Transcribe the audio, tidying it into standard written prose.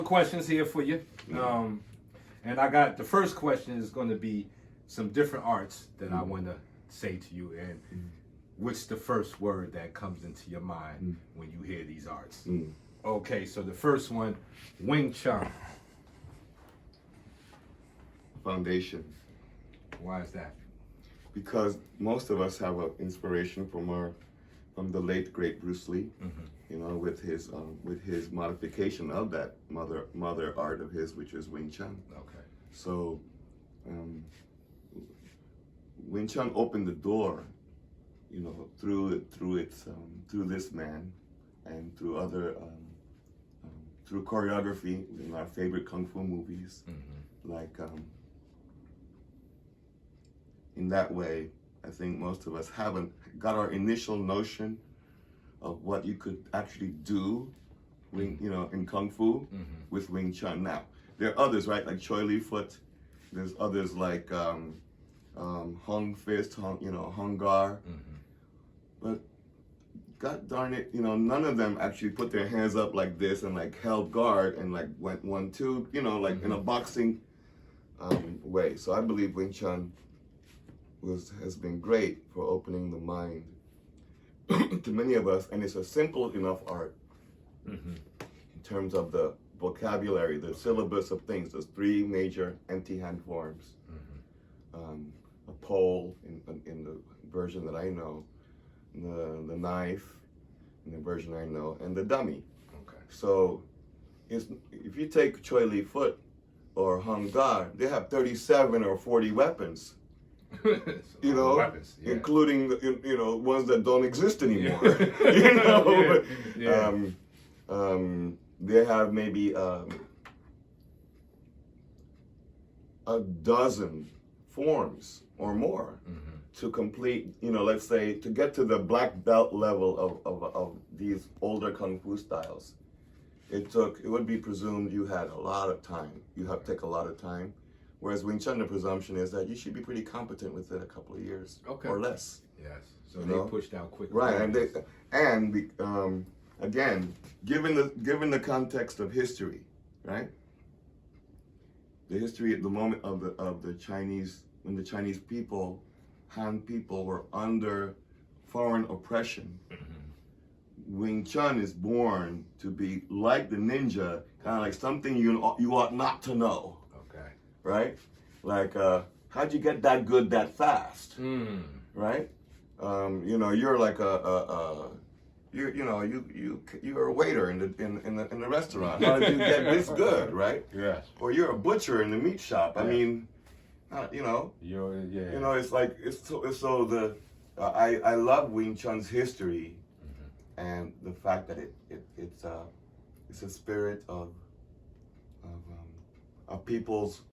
Questions here for you. And I got the first question is going to be some different arts that I want to say to you, and what's the first word that comes into your mind when you hear these arts? Okay, so the first one, Wing Chun. Foundation. Why is that? Because most of us have an inspiration from the late great Bruce Lee, you know, with his modification of that mother art of his, which is Wing Chun. Okay. So, Wing Chun opened the door, you know, through this man, and through other through choreography in our favorite kung fu movies, like. In that way, I think most of us haven't got our initial notion of what you could actually do, you know, in Kung Fu with Wing Chun. Now, there are others, right, like Choi Li Foot. There's others like Hung Fist, Hung Gar. But God darn it, you know, none of them actually put their hands up like this and like held guard and like went 1-2, you know, like in a boxing way. So I believe Wing Chun has been great for opening the mind to many of us, and it's a simple enough art in terms of the vocabulary, the syllabus of things. There's 3 major empty hand forms, a pole in the version that I know, the knife in the version I know, and the dummy. Okay. So if you take Choi Li Foot or Hung Gar, they have 37 or 40 weapons. You know, weapons, including ones that don't exist anymore. You know, they have maybe a dozen forms or more to complete. You know, let's say to get to the black belt level of these older kung fu styles. It would be presumed you had a lot of time. You have to take a lot of time. Whereas Wing Chun, the presumption is that you should be pretty competent within a couple of years or less. Yes. So they pushed out quickly. Right, again, given the context of history, right? The history at the moment of the Chinese, when the Chinese people, Han people, were under foreign oppression. Wing Chun is born to be like the ninja, kind of like something you ought not to know. Right? Like, how'd you get that good that fast? Right? You know, you're like you're a waiter in the restaurant. How did you get this good? Right? Yes. Or you're a butcher in the meat shop. I mean, you know. You know, it's like I love Wing Chun's history, and the fact that it's a spirit of people's